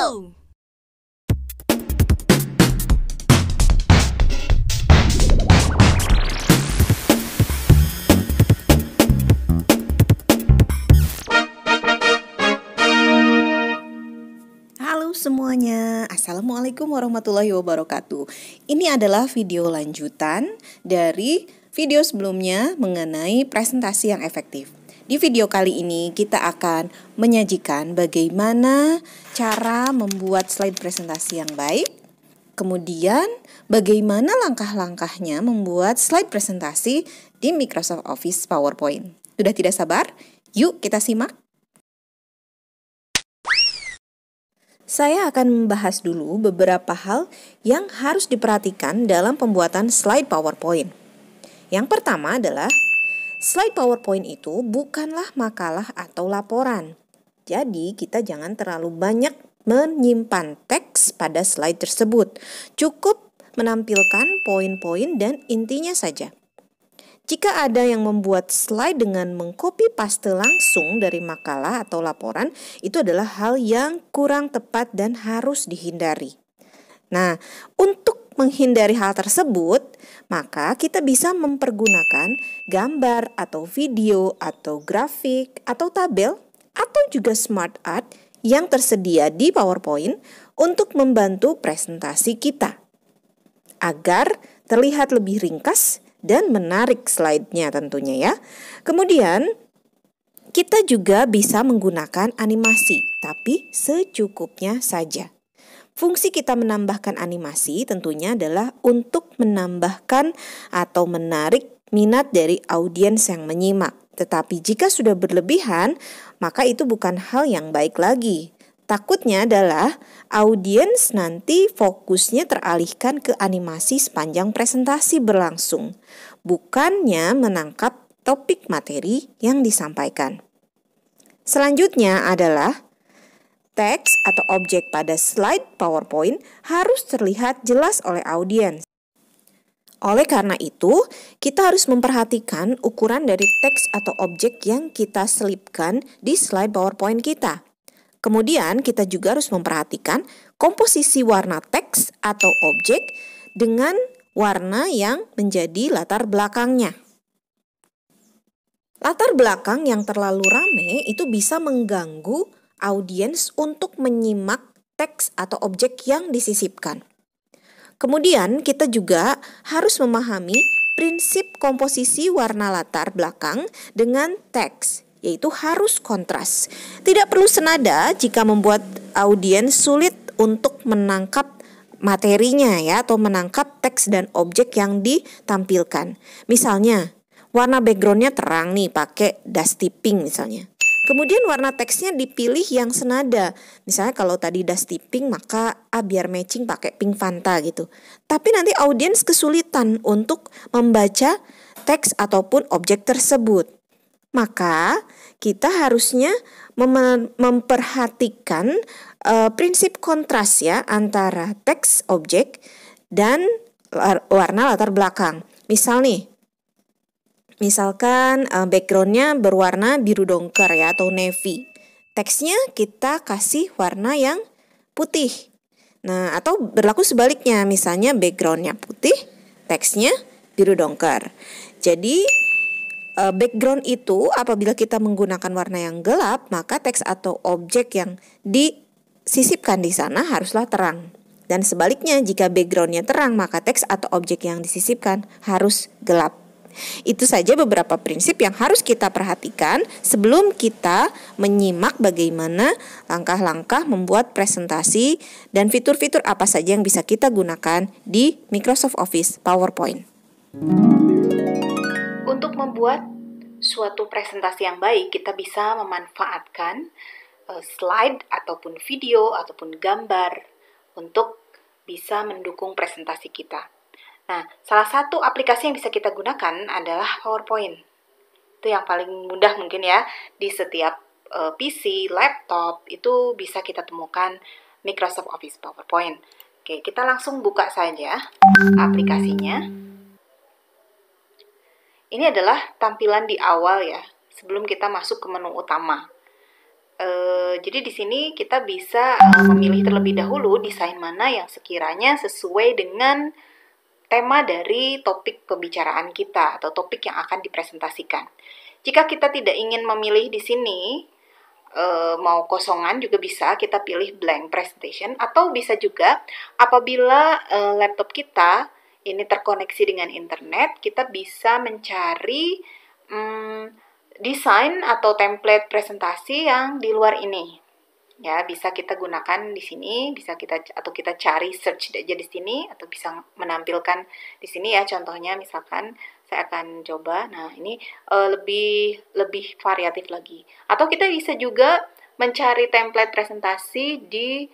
go! Halo semuanya, Assalamualaikum warahmatullahi wabarakatuh. Ini adalah video lanjutan dari video sebelumnya mengenai presentasi yang efektif. Di video kali ini kita akan menyajikan bagaimana cara membuat slide presentasi yang baik, kemudian bagaimana langkah-langkahnya membuat slide presentasi di Microsoft Office PowerPoint. Sudah tidak sabar? Yuk kita simak. Saya akan membahas dulu beberapa hal yang harus diperhatikan dalam pembuatan slide PowerPoint. Yang pertama adalah slide PowerPoint itu bukanlah makalah atau laporan. Jadi kita jangan terlalu banyak menyimpan teks pada slide tersebut. Cukup menampilkan poin-poin dan intinya saja. Jika ada yang membuat slide dengan mengcopy paste langsung dari makalah atau laporan, itu adalah hal yang kurang tepat dan harus dihindari. Nah, untuk menghindari hal tersebut, maka kita bisa mempergunakan gambar atau video atau grafik atau tabel atau juga smart art yang tersedia di PowerPoint untuk membantu presentasi kita agar terlihat lebih ringkas dan menarik slide-nya tentunya ya. Kemudian kita juga bisa menggunakan animasi, tapi secukupnya saja. Fungsi kita menambahkan animasi tentunya adalah untuk menambahkan atau menarik minat dari audiens yang menyimak. Tetapi jika sudah berlebihan, maka itu bukan hal yang baik lagi. Takutnya adalah audiens nanti fokusnya teralihkan ke animasi sepanjang presentasi berlangsung, bukannya menangkap topik materi yang disampaikan. Selanjutnya adalah teks atau objek pada slide PowerPoint harus terlihat jelas oleh audiens. Oleh karena itu, kita harus memperhatikan ukuran dari teks atau objek yang kita selipkan di slide PowerPoint kita. Kemudian, kita juga harus memperhatikan komposisi warna teks atau objek dengan warna yang menjadi latar belakangnya. Latar belakang yang terlalu ramai itu bisa mengganggu audiens untuk menyimak teks atau objek yang disisipkan. Kemudian kita juga harus memahami prinsip komposisi warna latar belakang dengan teks, yaitu harus kontras. Tidak perlu senada jika membuat audiens sulit untuk menangkap materinya ya, atau menangkap teks dan objek yang ditampilkan. Misalnya, warna backgroundnya terang nih, pakai dusty pink misalnya. Kemudian warna teksnya dipilih yang senada. Misalnya kalau tadi dusty pink, maka biar matching pakai pink Fanta gitu. Tapi nanti audiens kesulitan untuk membaca teks ataupun objek tersebut. Maka kita harusnya memperhatikan prinsip kontras ya antara teks objek dan warna latar belakang. Misalkan backgroundnya berwarna biru dongker ya atau navy. Teksnya kita kasih warna yang putih. Nah, atau berlaku sebaliknya, misalnya backgroundnya putih, teksnya biru dongker. Jadi background itu apabila kita menggunakan warna yang gelap, maka teks atau objek yang disisipkan di sana haruslah terang. Dan sebaliknya, jika backgroundnya terang, maka teks atau objek yang disisipkan harus gelap. Itu saja beberapa prinsip yang harus kita perhatikan sebelum kita menyimak bagaimana langkah-langkah membuat presentasi dan fitur-fitur apa saja yang bisa kita gunakan di Microsoft Office PowerPoint. Untuk membuat suatu presentasi yang baik, kita bisa memanfaatkan slide ataupun video ataupun gambar untuk bisa mendukung presentasi kita. Nah, salah satu aplikasi yang bisa kita gunakan adalah PowerPoint. Itu yang paling mudah mungkin ya. Di setiap PC, laptop, itu bisa kita temukan Microsoft Office PowerPoint. Oke, kita langsung buka saja aplikasinya. Ini adalah tampilan di awal ya, sebelum kita masuk ke menu utama. Jadi di sini kita bisa memilih terlebih dahulu desain mana yang sekiranya sesuai dengan tema dari topik pembicaraan kita atau topik yang akan dipresentasikan. Jika kita tidak ingin memilih di sini, mau kosongan juga bisa, kita pilih blank presentation, atau bisa juga apabila laptop kita ini terkoneksi dengan internet, kita bisa mencari desain atau template presentasi yang di luar ini. Ya, bisa kita gunakan di sini, bisa kita cari search aja di sini, atau bisa menampilkan di sini ya. Contohnya misalkan saya akan coba. Nah, ini lebih variatif lagi. Atau kita bisa juga mencari template presentasi di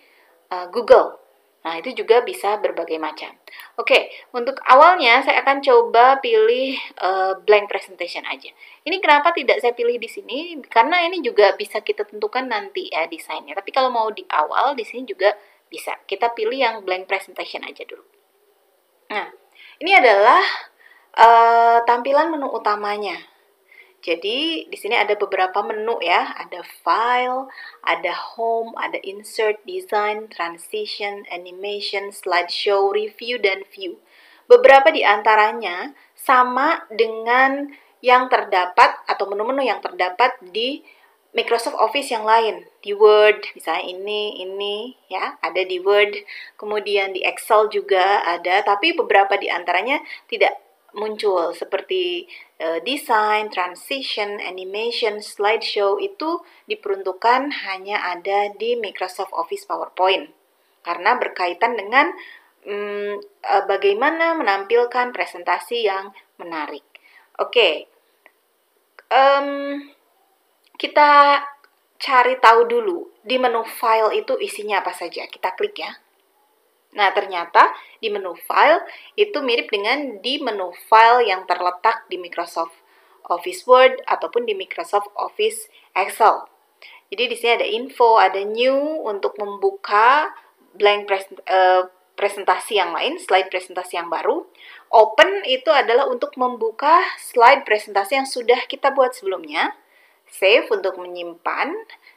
Google. Nah, itu juga bisa berbagai macam. Oke, untuk awalnya saya akan coba pilih blank presentation aja. Ini kenapa tidak saya pilih di sini? Karena ini juga bisa kita tentukan nanti ya desainnya. Tapi kalau mau di awal, di sini juga bisa. Kita pilih yang blank presentation aja dulu. Nah, ini adalah tampilan menu utamanya. Jadi di sini ada beberapa menu ya, ada file, ada home, ada insert, design, transition, animation, slideshow, review, dan view. Beberapa di antaranya sama dengan yang terdapat atau menu-menu yang terdapat di Microsoft Office yang lain. Di Word, misalnya ini ya, ada di Word. Kemudian di Excel juga ada, tapi beberapa di antaranya tidak muncul seperti design, transition, animation, slideshow itu diperuntukkan hanya ada di Microsoft Office PowerPoint karena berkaitan dengan bagaimana menampilkan presentasi yang menarik. Oke, kita cari tahu dulu di menu file itu isinya apa saja. Kita klik ya. Nah, ternyata di menu file itu mirip dengan di menu file yang terletak di Microsoft Office Word ataupun di Microsoft Office Excel. Jadi di sini ada info, ada new untuk membuka blank presentasi yang lain, slide presentasi yang baru. Open itu adalah untuk membuka slide presentasi yang sudah kita buat sebelumnya. Save untuk menyimpan.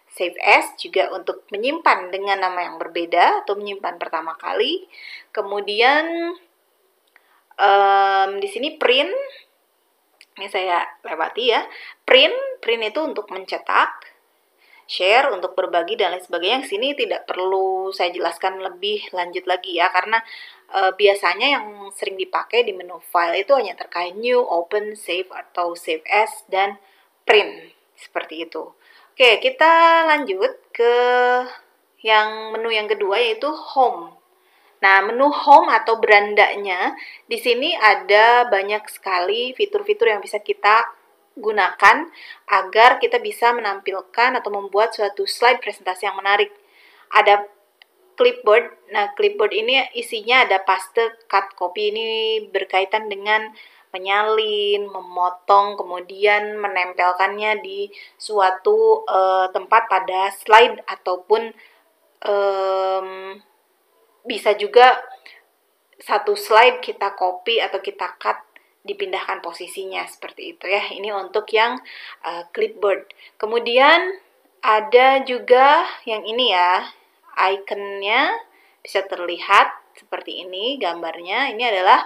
Save as juga untuk menyimpan dengan nama yang berbeda atau menyimpan pertama kali. Kemudian di sini print, ini saya lewati ya. Print itu untuk mencetak. Share untuk berbagi dan lain sebagainya. Yang sini tidak perlu saya jelaskan lebih lanjut lagi ya, karena biasanya yang sering dipakai di menu file itu hanya terkait new, open, save atau save as dan print seperti itu. Oke, kita lanjut ke yang menu yang kedua yaitu home. Nah, menu home atau berandanya di sini ada banyak sekali fitur-fitur yang bisa kita gunakan agar kita bisa menampilkan atau membuat suatu slide presentasi yang menarik. Ada clipboard. Nah, clipboard ini isinya ada paste, cut, copy. Ini berkaitan dengan menyalin, memotong, kemudian menempelkannya di suatu tempat pada slide ataupun bisa juga satu slide kita copy atau kita cut, dipindahkan posisinya seperti itu ya. Ini untuk yang clipboard. Kemudian ada juga yang ini ya, ikonnya bisa terlihat seperti ini gambarnya. Ini adalah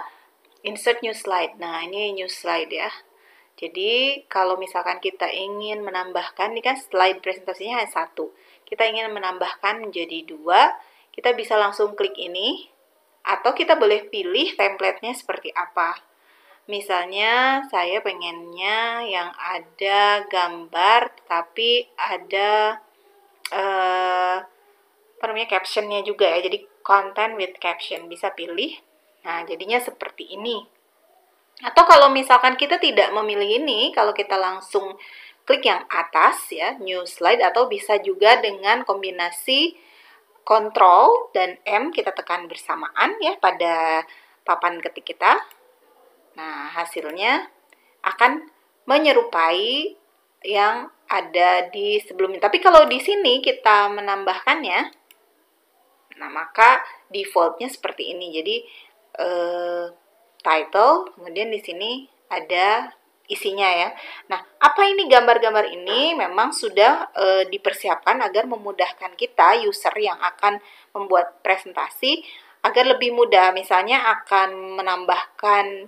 insert new slide. Nah, ini new slide ya. Jadi kalau misalkan kita ingin menambahkan, ini kan slide presentasinya hanya satu. Kita ingin menambahkan menjadi 2, kita bisa langsung klik ini. Atau kita boleh pilih template-nya seperti apa. Misalnya saya pengennya yang ada gambar tapi ada caption-nya juga ya. Jadi content with caption bisa pilih. Nah, jadinya seperti ini. Atau kalau misalkan kita tidak memilih ini, kalau kita langsung klik yang atas ya, new slide, atau bisa juga dengan kombinasi Ctrl dan M kita tekan bersamaan ya pada papan ketik kita. Nah, hasilnya akan menyerupai yang ada di sebelumnya. Tapi kalau di sini kita menambahkannya, nah maka defaultnya seperti ini. Jadi title, kemudian di sini ada isinya ya. Nah, apa ini gambar-gambar ini memang sudah dipersiapkan agar memudahkan kita, user yang akan membuat presentasi, agar lebih mudah. Misalnya akan menambahkan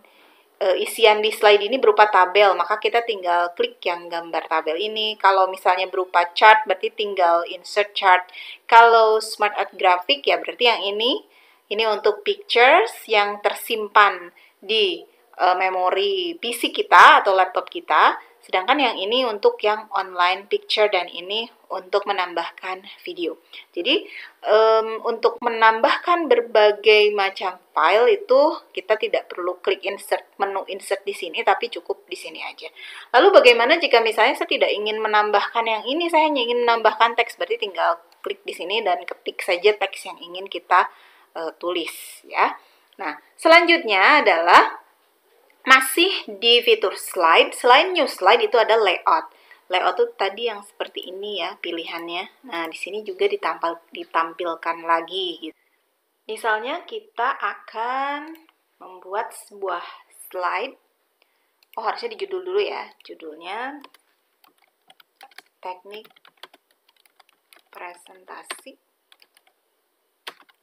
isian di slide ini berupa tabel, maka kita tinggal klik yang gambar tabel ini. Kalau misalnya berupa chart, berarti tinggal insert chart. Kalau smart art graphic, ya berarti yang ini untuk pictures yang tersimpan di memori PC kita atau laptop kita. Sedangkan yang ini untuk yang online picture dan ini untuk menambahkan video. Jadi untuk menambahkan berbagai macam file itu kita tidak perlu klik menu insert di sini, tapi cukup di sini aja. Lalu bagaimana jika misalnya saya tidak ingin menambahkan yang ini, saya hanya ingin menambahkan teks, berarti tinggal klik di sini dan ketik saja teks yang ingin kita tulis ya. Nah, selanjutnya adalah masih di fitur slide. Selain new slide itu ada layout. Layout itu tadi yang seperti ini ya pilihannya. Nah, di sini juga ditampilkan lagi gitu. Misalnya kita akan membuat sebuah slide. Oh, harusnya di judul dulu ya. Judulnya teknik presentasi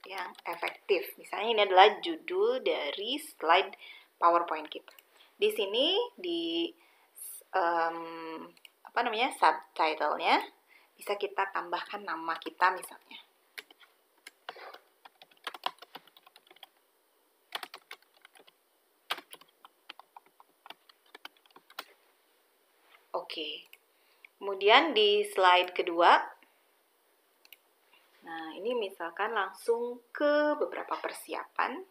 yang efektif. Misalnya ini adalah judul dari slide PowerPoint kita. Di sini di subtitle-nya bisa kita tambahkan nama kita misalnya. Oke. Kemudian di slide kedua, nah ini misalkan langsung ke beberapa persiapan.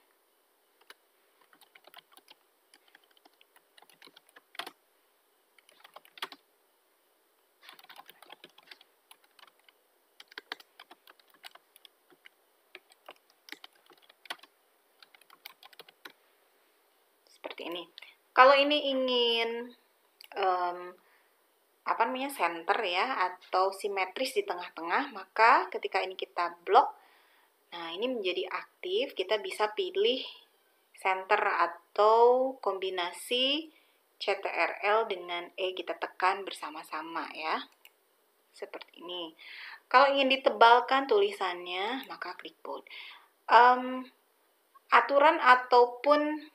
Seperti ini. Kalau ini ingin center ya atau simetris di tengah-tengah, maka ketika ini kita blok, nah ini menjadi aktif, kita bisa pilih center atau kombinasi CTRL dengan E kita tekan bersama-sama ya. Seperti ini. Kalau ingin ditebalkan tulisannya, maka klik bold. Aturan ataupun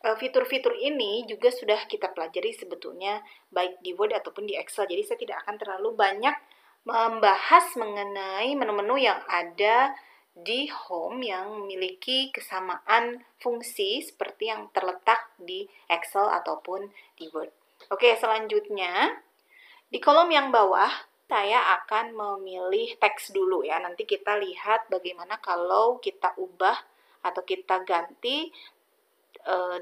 fitur-fitur ini juga sudah kita pelajari sebetulnya baik di Word ataupun di Excel. Jadi saya tidak akan terlalu banyak membahas mengenai menu-menu yang ada di home yang memiliki kesamaan fungsi seperti yang terletak di Excel ataupun di Word. Oke, selanjutnya di kolom yang bawah saya akan memilih teks dulu ya. Nanti kita lihat bagaimana kalau kita ubah atau kita ganti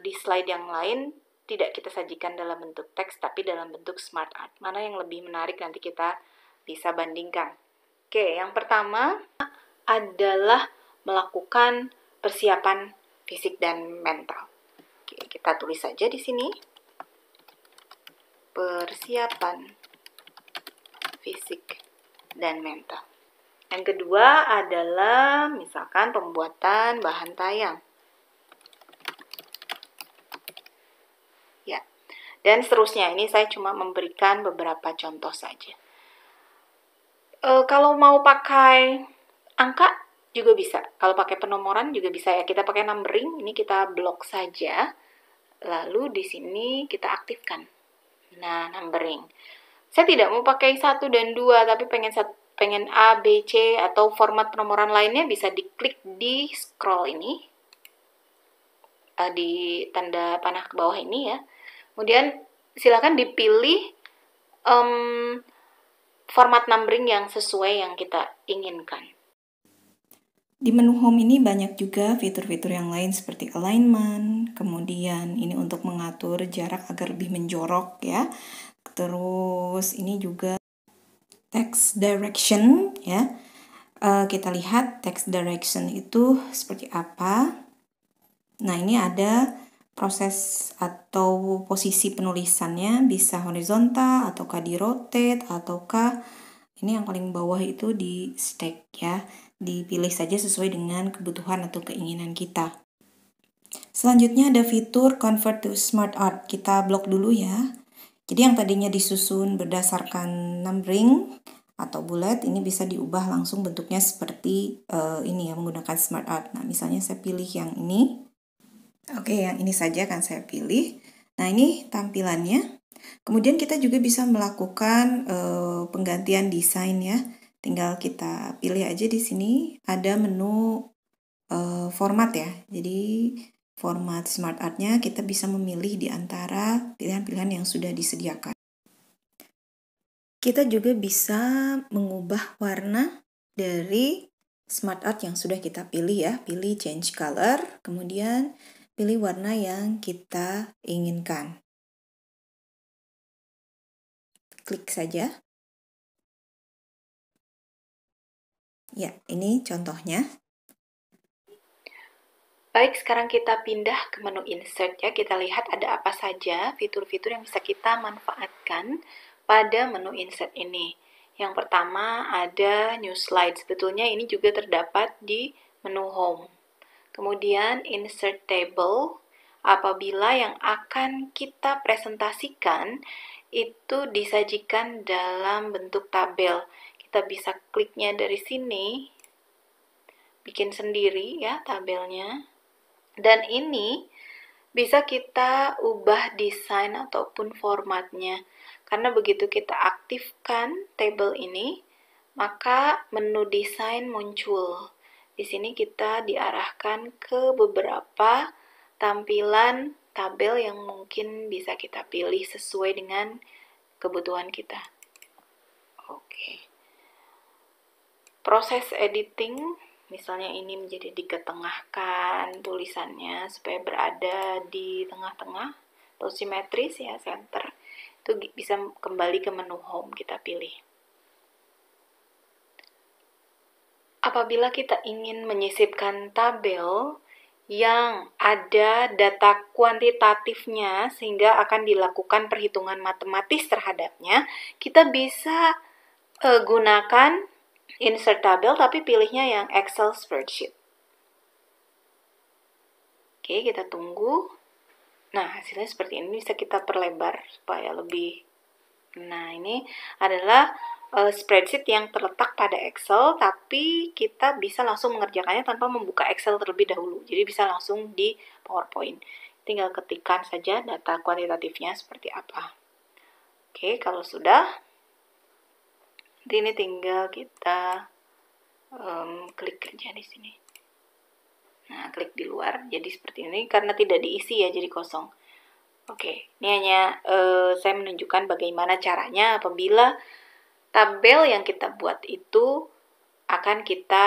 di slide yang lain tidak kita sajikan dalam bentuk teks tapi dalam bentuk smart art. Mana yang lebih menarik nanti kita bisa bandingkan. Oke, yang pertama adalah melakukan persiapan fisik dan mental. Oke, kita tulis saja di sini. Persiapan fisik dan mental. Yang kedua adalah misalkan pembuatan bahan tayang. Dan seterusnya, ini saya cuma memberikan beberapa contoh saja. Kalau mau pakai angka juga bisa. Kalau pakai penomoran juga bisa ya. Kita pakai numbering, ini kita blok saja. Lalu di sini kita aktifkan. Nah, numbering. Saya tidak mau pakai 1 dan 2, tapi pengen A, B, C, atau format penomoran lainnya bisa diklik di scroll ini. Di tanda panah ke bawah ini ya. Kemudian silakan dipilih format numbering yang sesuai yang kita inginkan. Di menu home ini banyak juga fitur-fitur yang lain seperti alignment, kemudian ini untuk mengatur jarak agar lebih menjorok ya. Terus ini juga text direction ya. Kita lihat text direction itu seperti apa. Nah, ini ada proses atau posisi penulisannya bisa horizontal ataukah di rotate ataukah ini yang paling bawah itu di stack ya. Dipilih saja sesuai dengan kebutuhan atau keinginan kita. Selanjutnya ada fitur convert to smart art. Kita blok dulu ya. Jadi yang tadinya disusun berdasarkan numbering atau bullet, ini bisa diubah langsung bentuknya seperti ini ya, menggunakan Smart Art. Nah, misalnya saya pilih yang ini. Oke, yang ini saja kan saya pilih. Nah, ini tampilannya. Kemudian kita juga bisa melakukan penggantian desain ya. Tinggal kita pilih aja di sini, ada menu format ya. Jadi format Smart Art-nya kita bisa memilih di antara pilihan-pilihan yang sudah disediakan. Kita juga bisa mengubah warna dari Smart Art yang sudah kita pilih ya. Pilih change color, kemudian pilih warna yang kita inginkan. Klik saja. Ya, ini contohnya. Baik, sekarang kita pindah ke menu insert ya. Kita lihat ada apa saja fitur-fitur yang bisa kita manfaatkan pada menu insert ini. Yang pertama ada new slide. Sebetulnya ini juga terdapat di menu home. Kemudian insert table, apabila yang akan kita presentasikan itu disajikan dalam bentuk tabel. Kita bisa kliknya dari sini, bikin sendiri ya tabelnya. Dan ini bisa kita ubah desain ataupun formatnya. Karena begitu kita aktifkan table ini, maka menu desain muncul. Di sini kita diarahkan ke beberapa tampilan tabel yang mungkin bisa kita pilih sesuai dengan kebutuhan kita. Oke. Proses editing, misalnya ini menjadi diketengahkan tulisannya supaya berada di tengah-tengah atau simetris ya, center. Itu bisa kembali ke menu home, kita pilih. Apabila kita ingin menyisipkan tabel yang ada data kuantitatifnya sehingga akan dilakukan perhitungan matematis terhadapnya, kita bisa gunakan insert tabel tapi pilihnya yang Excel spreadsheet. Oke, kita tunggu. Nah, hasilnya seperti ini, bisa kita perlebar supaya lebih. Nah, ini adalah spreadsheet yang terletak pada Excel, tapi kita bisa langsung mengerjakannya tanpa membuka Excel terlebih dahulu. Jadi bisa langsung di PowerPoint. Tinggal ketikkan saja data kuantitatifnya seperti apa. Oke, kalau sudah, ini tinggal kita klik kerja di sini. Nah, klik di luar, jadi seperti ini karena tidak diisi ya, jadi kosong. Oke, ini hanya saya menunjukkan bagaimana caranya apabila tabel yang kita buat itu akan kita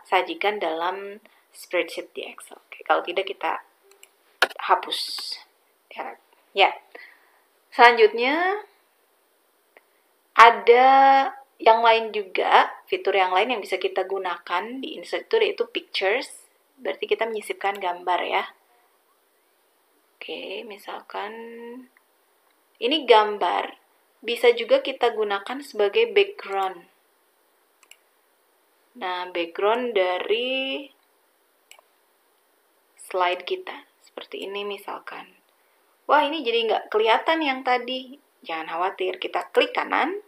sajikan dalam spreadsheet di Excel. Oke, kalau tidak kita hapus. Ya. Selanjutnya ada yang lain juga, fitur yang lain yang bisa kita gunakan di insert itu yaitu pictures. Berarti kita menyisipkan gambar ya. Oke, misalkan ini gambar bisa juga kita gunakan sebagai background. Nah, background dari slide kita. Seperti ini misalkan. Wah, ini jadi nggak kelihatan yang tadi. Jangan khawatir, kita klik kanan.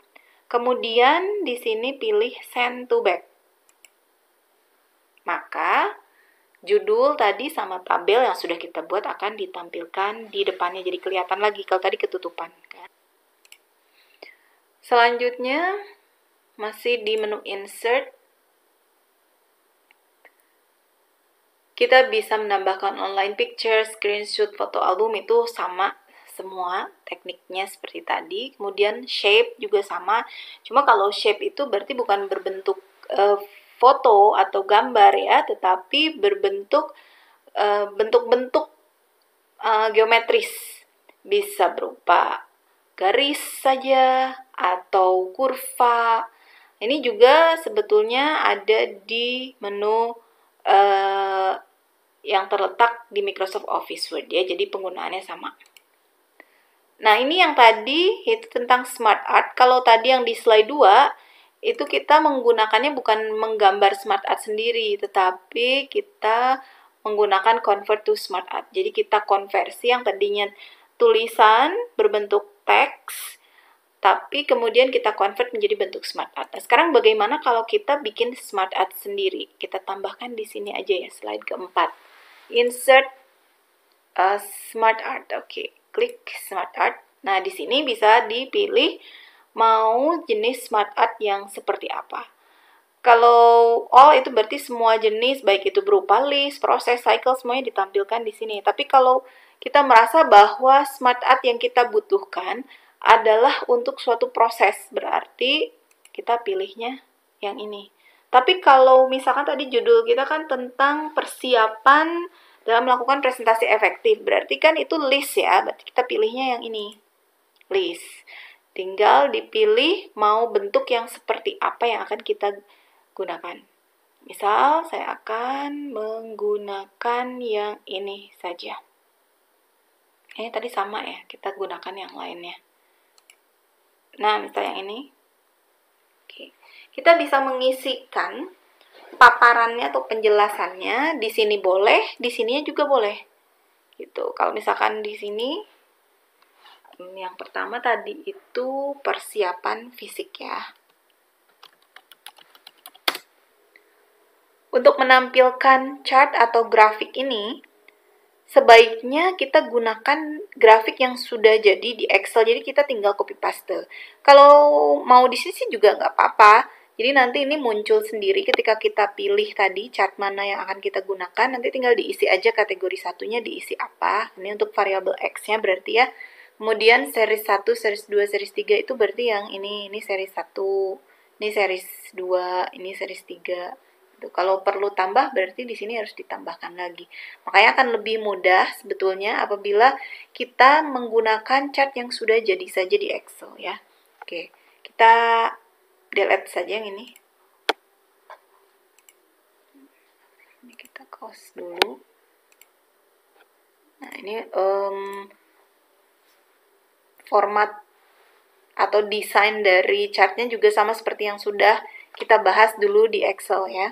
Kemudian di sini pilih send to back. Maka judul tadi sama tabel yang sudah kita buat akan ditampilkan di depannya, jadi kelihatan lagi. Kalau tadi ketutupan kan. Selanjutnya masih di menu insert, kita bisa menambahkan online picture, screenshot, foto album, itu sama semua tekniknya seperti tadi. Kemudian shape juga sama, cuma kalau shape itu berarti bukan berbentuk foto atau gambar ya, tetapi berbentuk bentuk-bentuk geometris. Bisa berupa garis saja atau kurva. Ini juga sebetulnya ada di menu yang terletak di Microsoft Office Word ya, jadi penggunaannya sama. Nah, ini yang tadi itu tentang Smart Art. Kalau tadi yang di slide 2, itu kita menggunakannya bukan menggambar Smart Art sendiri, tetapi kita menggunakan Convert to Smart Art. Jadi kita konversi yang tadinya tulisan berbentuk teks, tapi kemudian kita convert menjadi bentuk smart art. Nah, sekarang bagaimana kalau kita bikin smart art sendiri? Kita tambahkan di sini aja ya, slide keempat. Insert smart art. Oke, klik smart art. Nah, di sini bisa dipilih mau jenis smart art yang seperti apa. Kalau all itu berarti semua jenis, baik itu berupa list, proses, cycle, semuanya ditampilkan di sini. Tapi kalau kita merasa bahwa smart art yang kita butuhkan adalah untuk suatu proses, berarti kita pilihnya yang ini. Tapi kalau misalkan tadi judul kita kan tentang persiapan dalam melakukan presentasi efektif, berarti kan itu list ya, berarti kita pilihnya yang ini, list. Tinggal dipilih mau bentuk yang seperti apa yang akan kita gunakan. Misal saya akan menggunakan yang ini saja. Ini tadi sama ya, kita gunakan yang lainnya. Nah, misal yang ini. Oke. Kita bisa mengisikan paparannya atau penjelasannya di sini boleh, di sininya juga boleh. Gitu. Kalau misalkan di sini yang pertama tadi itu persiapan fisik ya. Untuk menampilkan chart atau grafik ini, sebaiknya kita gunakan grafik yang sudah jadi di Excel, jadi kita tinggal copy paste. Kalau mau di sini sih juga nggak apa-apa, jadi nanti ini muncul sendiri ketika kita pilih tadi chart mana yang akan kita gunakan, nanti tinggal diisi aja kategori satunya diisi apa. Ini untuk variabel X-nya berarti ya. Kemudian series 1, series 2, series 3 itu berarti yang ini series 1, ini series 2, ini series 3. Kalau perlu tambah berarti di sini harus ditambahkan lagi. Makanya akan lebih mudah sebetulnya apabila kita menggunakan chart yang sudah jadi saja di Excel ya. Oke, kita delete saja yang ini. Ini kita close dulu. Nah, ini format atau desain dari chartnya juga sama seperti yang sudah kita bahas dulu di Excel ya.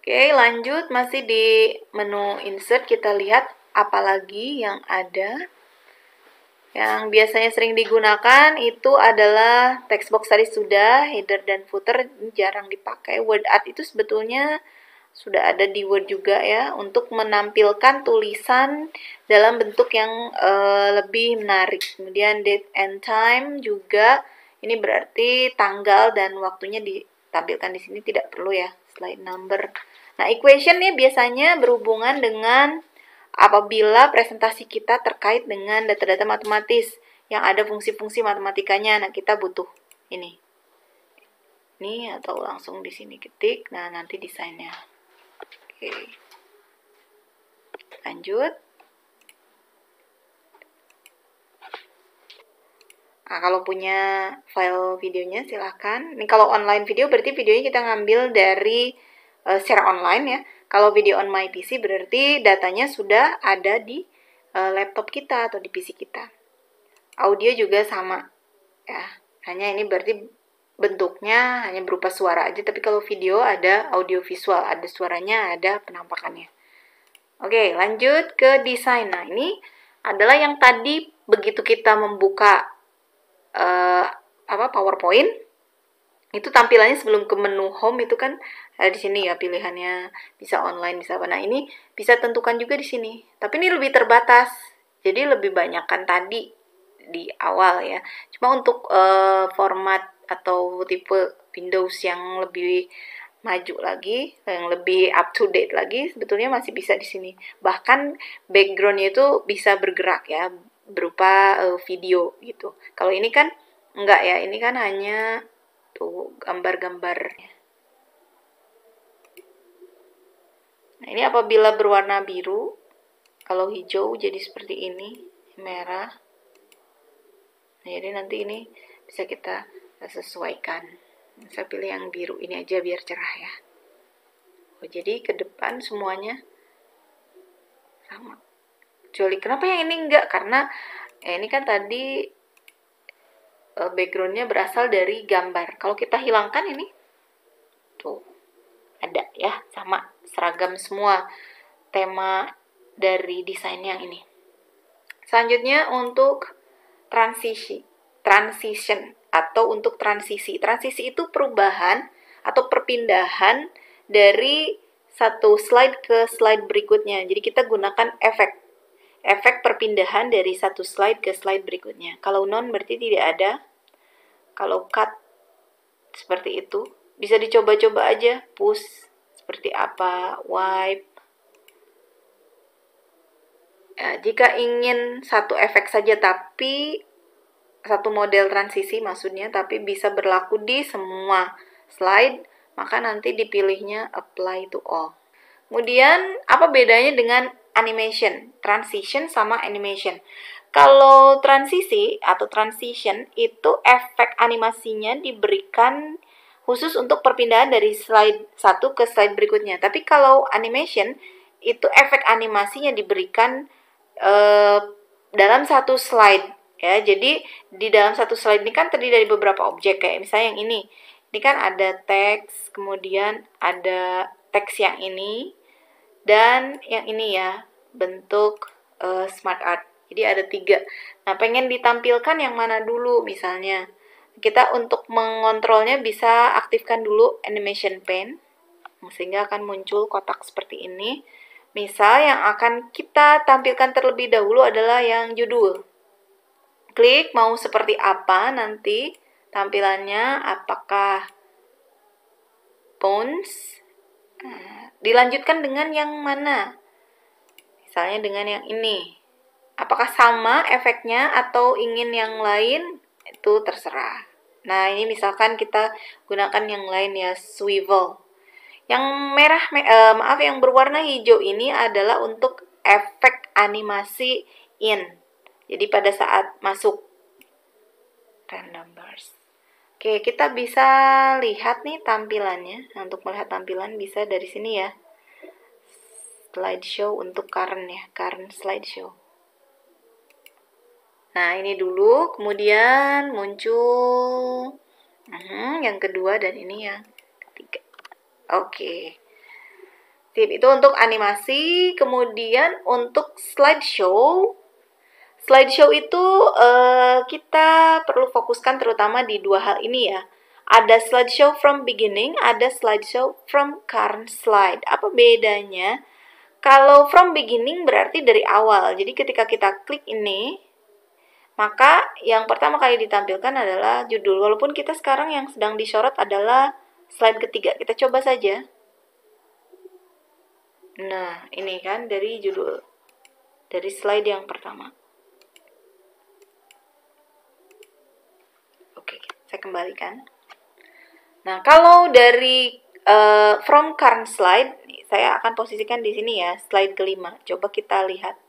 Oke, lanjut masih di menu insert, kita lihat apalagi yang ada. Yang biasanya sering digunakan itu adalah text box tadi sudah, header dan footer jarang dipakai. Word art itu sebetulnya sudah ada di Word juga ya, untuk menampilkan tulisan dalam bentuk yang lebih menarik. Kemudian date and time juga, ini berarti tanggal dan waktunya ditampilkan di sini, tidak perlu ya, slide number. Nah, equation nih biasanya berhubungan dengan apabila presentasi kita terkait dengan data-data matematis yang ada fungsi-fungsi matematikanya. Nah, kita butuh ini. Ini atau langsung di sini ketik. Nah, nanti desainnya. Oke. Lanjut. Nah, kalau punya file videonya silahkan. Ini kalau online video berarti videonya kita ngambil dari secara online ya. Kalau video on my PC berarti datanya sudah ada di laptop kita atau di PC kita. Audio juga sama ya. Hanya ini berarti bentuknya hanya berupa suara aja, tapi kalau video ada audio visual, ada suaranya, ada penampakannya. Oke, lanjut ke desain. Nah, ini adalah yang tadi begitu kita membuka PowerPoint, itu tampilannya sebelum ke menu home itu kan ada di sini ya, pilihannya bisa online, bisa apa. Nah, ini bisa tentukan juga di sini. Tapi ini lebih terbatas. Jadi lebih banyak kan tadi di awal ya. Cuma untuk format atau tipe Windows yang lebih maju lagi, yang lebih up to date lagi, sebetulnya masih bisa di sini. Bahkan backgroundnya itu bisa bergerak ya, berupa video gitu. Kalau ini kan enggak ya, ini kan hanya tuh gambar-gambar. Nah, ini apabila berwarna biru, kalau hijau jadi seperti ini, merah. Nah, jadi nanti ini bisa kita sesuaikan. Saya pilih yang biru ini aja biar cerah ya. Oh, jadi ke depan semuanya sama. Kecuali kenapa yang ini enggak? Karena ini kan tadi backgroundnya berasal dari gambar. Kalau kita hilangkan ini, tuh ada ya, sama seragam semua tema dari desain yang ini. Selanjutnya untuk transition atau untuk transisi. Transisi itu perubahan atau perpindahan dari satu slide ke slide berikutnya. Jadi kita gunakan efek perpindahan dari satu slide ke slide berikutnya. Kalau non berarti tidak ada. Kalau cut seperti itu. Bisa dicoba-coba aja, push seperti apa, wipe. Ya, jika ingin satu efek saja tapi satu model transisi maksudnya, tapi bisa berlaku di semua slide, maka nanti dipilihnya apply to all. Kemudian apa bedanya dengan animation, transition sama animation? Kalau transisi atau transition itu efek animasinya diberikan khusus untuk perpindahan dari slide satu ke slide berikutnya. Tapi kalau animation itu efek animasinya diberikan dalam satu slide ya. Jadi di dalam satu slide ini kan terdiri dari beberapa objek, kayak misalnya yang ini. Ini kan ada teks, kemudian ada teks yang ini, dan yang ini ya, bentuk smart art. Jadi ada 3. Nah, pengen ditampilkan yang mana dulu misalnya. Kita untuk mengontrolnya bisa aktifkan dulu animation pane, sehingga akan muncul kotak seperti ini. Misal yang akan kita tampilkan terlebih dahulu adalah yang judul. Klik mau seperti apa nanti tampilannya, apakah bones, dilanjutkan dengan yang mana, misalnya dengan yang ini, apakah sama efeknya atau ingin yang lain, itu terserah. Nah, ini misalkan kita gunakan yang lain ya, swivel. Yang yang berwarna hijau ini adalah untuk efek animasi in. Jadi pada saat masuk random burst. Oke, kita bisa lihat nih tampilannya. Nah, untuk melihat tampilan bisa dari sini ya. Slideshow untuk current ya, current slideshow. Nah, ini dulu, kemudian muncul yang kedua dan ini yang ketiga. Oke. Tip itu untuk animasi, kemudian untuk slideshow. Slideshow itu kita perlu fokuskan terutama di 2 hal ini ya. Ada slideshow from beginning, ada slideshow from current slide. Apa bedanya? Kalau from beginning berarti dari awal. Jadi ketika kita klik ini, maka yang pertama kali ditampilkan adalah judul. Walaupun kita sekarang yang sedang disorot adalah slide ketiga. Kita coba saja. Nah, ini kan dari judul. Dari slide yang pertama. Oke, saya kembalikan. Nah, kalau dari from current slide, saya akan posisikan di sini ya, slide kelima. Coba kita lihat.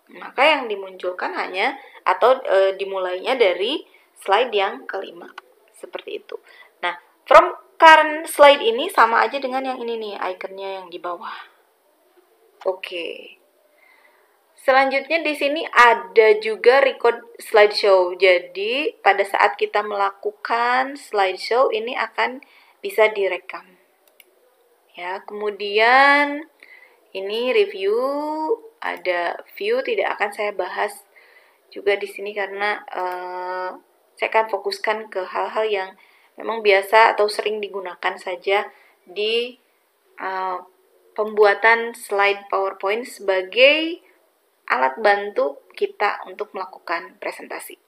Maka yang dimunculkan hanya atau dimulainya dari slide yang kelima. Seperti itu. Nah, from current slide ini sama aja dengan yang ini nih, ikonnya yang di bawah. Oke. Selanjutnya di sini ada juga record slideshow. Jadi pada saat kita melakukan slideshow ini akan bisa direkam. Ya, kemudian ini review, ada view, tidak akan saya bahas juga di sini karena saya akan fokuskan ke hal-hal yang memang biasa atau sering digunakan saja di pembuatan slide PowerPoint sebagai alat bantu kita untuk melakukan presentasi.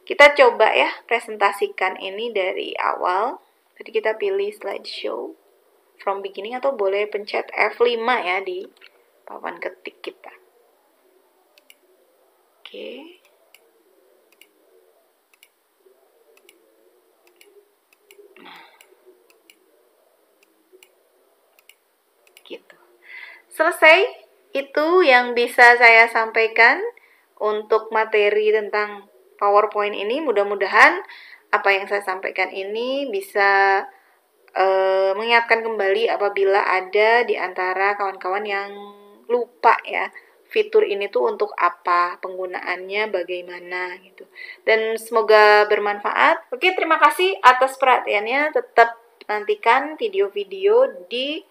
Kita coba ya presentasikan ini dari awal. Jadi kita pilih slideshow from beginning atau boleh pencet F5 ya di papan ketik kita. Oke. Nah. Gitu. Selesai. Itu yang bisa saya sampaikan untuk materi tentang PowerPoint ini. Mudah-mudahan apa yang saya sampaikan ini bisa mengingatkan kembali apabila ada di antara kawan-kawan yang lupa ya, fitur ini tuh untuk apa, penggunaannya bagaimana gitu. Dan semoga bermanfaat. Oke, terima kasih atas perhatiannya. Tetap nantikan video-video di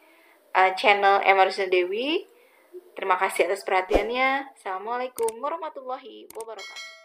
channel Emerson Dewi. Terima kasih atas perhatiannya. Assalamualaikum warahmatullahi wabarakatuh.